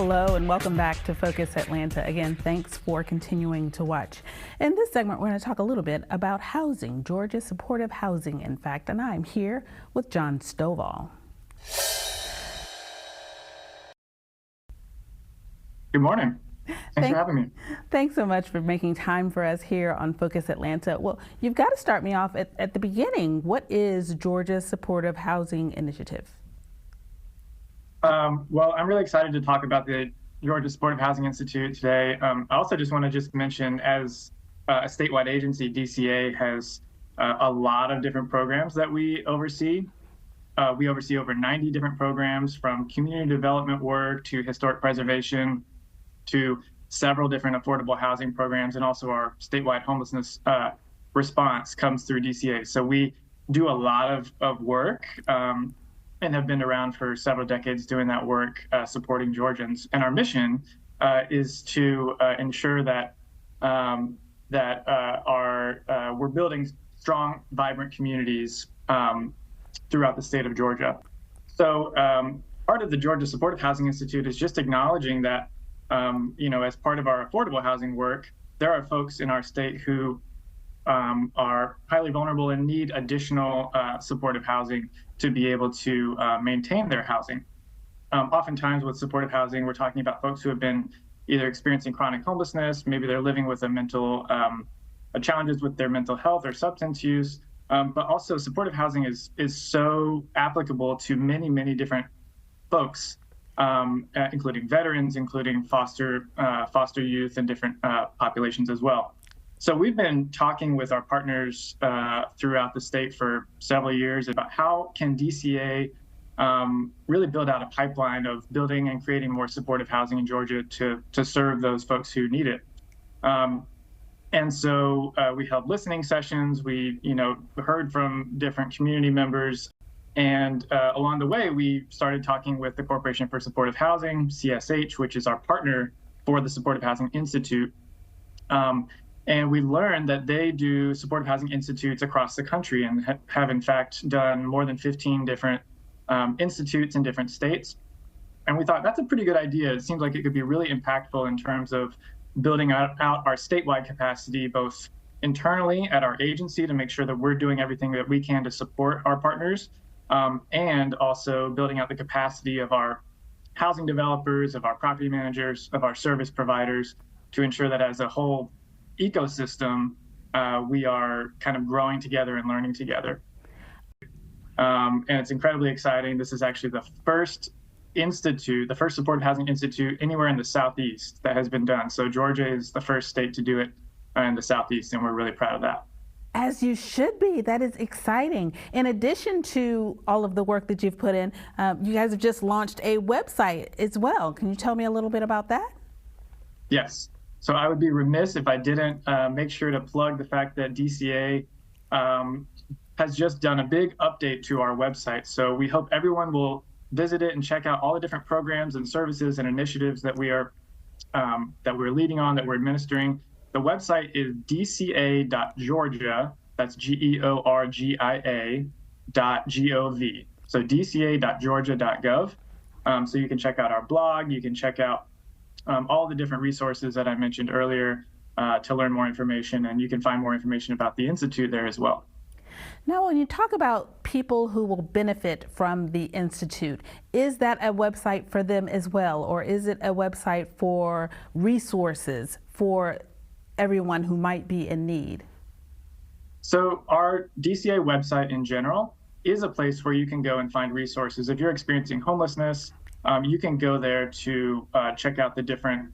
Hello and welcome back to Focus Atlanta. Again, thanks for continuing to watch. In this segment, we're going to talk a little bit about housing, Georgia supportive housing, in fact, and I'm here with John Stovall. Good morning. Thanks for having me. Thanks so much for making time for us here on Focus Atlanta. Well, you've got to start me off at the beginning. What is Georgia Supportive Housing Initiative? Well, I'm really excited to talk about the Georgia Supportive Housing Institute today. I also just want to mention, as a statewide agency, DCA has a lot of different programs that we oversee. We oversee over 90 different programs, from community development work to historic preservation to several different affordable housing programs, and also our statewide homelessness response comes through DCA. So we do a lot of work and have been around for several decades doing that work, supporting Georgians. And our mission is to ensure that we're building strong, vibrant communities throughout the state of Georgia. So part of the Georgia Supportive Housing Institute is just acknowledging that, as part of our affordable housing work, there are folks in our state who are highly vulnerable and need additional supportive housing to be able to maintain their housing. Oftentimes with supportive housing, we're talking about folks who have been either experiencing chronic homelessness, maybe they're living with challenges with their mental health or substance use, but also supportive housing is so applicable to many, many different folks, including veterans, including foster youth, and different populations as well. So we've been talking with our partners throughout the state for several years about how can DCA really build out a pipeline of building and creating more supportive housing in Georgia to serve those folks who need it. And so we held listening sessions. We heard from different community members. And along the way, we started talking with the Corporation for Supportive Housing, CSH, which is our partner for the Supportive Housing Institute. And we learned that they do supportive housing institutes across the country and have in fact done more than 15 different institutes in different states. And we thought that's a pretty good idea. It seems like it could be really impactful in terms of building out our statewide capacity, both internally at our agency to make sure that we're doing everything that we can to support our partners, and also building out the capacity of our housing developers, of our property managers, of our service providers, to ensure that as a whole ecosystem, we are kind of growing together and learning together. And it's incredibly exciting. This is actually the first supportive housing institute anywhere in the Southeast that has been done. So Georgia is the first state to do it in the Southeast, and we're really proud of that. As you should be. That is exciting. In addition to all of the work that you've put in, you guys have just launched a website as well. Can you tell me a little bit about that? Yes. So I would be remiss if I didn't make sure to plug the fact that DCA has just done a big update to our website. So we hope everyone will visit it and check out all the different programs and services and initiatives that we're leading on, that we're administering. The website is dca.georgia, that's GEORGIA.gov. So dca.georgia.gov. So you can check out our blog, you can check out all the different resources that I mentioned earlier to learn more information, and you can find more information about the Institute there as well. Now, when you talk about people who will benefit from the Institute, is that a website for them as well, or is it a website for resources for everyone who might be in need? So our DCA website in general is a place where you can go and find resources. If you're experiencing homelessness, you can go there to check out the different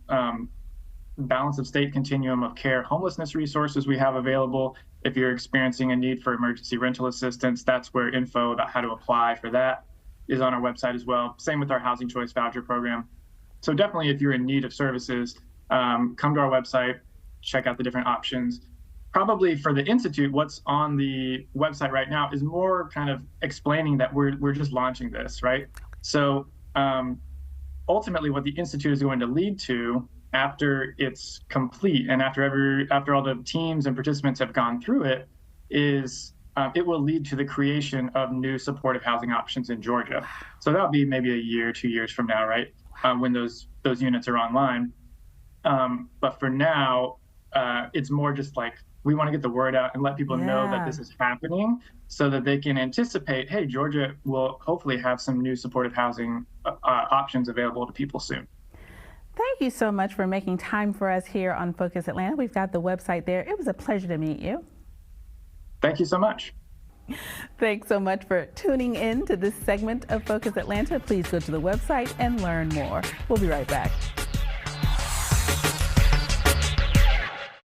balance of state continuum of care homelessness resources we have available. If you're experiencing a need for emergency rental assistance, that's where info about how to apply for that is on our website as well. Same with our Housing Choice Voucher program. So definitely, if you're in need of services, come to our website, check out the different options. Probably for the Institute, what's on the website right now is more kind of explaining that we're just launching this, right? So ultimately, what the Institute is going to lead to after it's complete and after all the teams and participants have gone through it is it will lead to the creation of new supportive housing options in Georgia. So that'll be maybe a year, 2 years from now, right? when those units are online. But for now, it's more just like we want to get the word out and let people know that this is happening so that they can anticipate, hey, Georgia will hopefully have some new supportive housing options available to people soon. Thank you so much for making time for us here on Focus Atlanta. We've got the website there. It was a pleasure to meet you. Thank you so much. Thanks so much for tuning in to this segment of Focus Atlanta. Please go to the website and learn more. We'll be right back.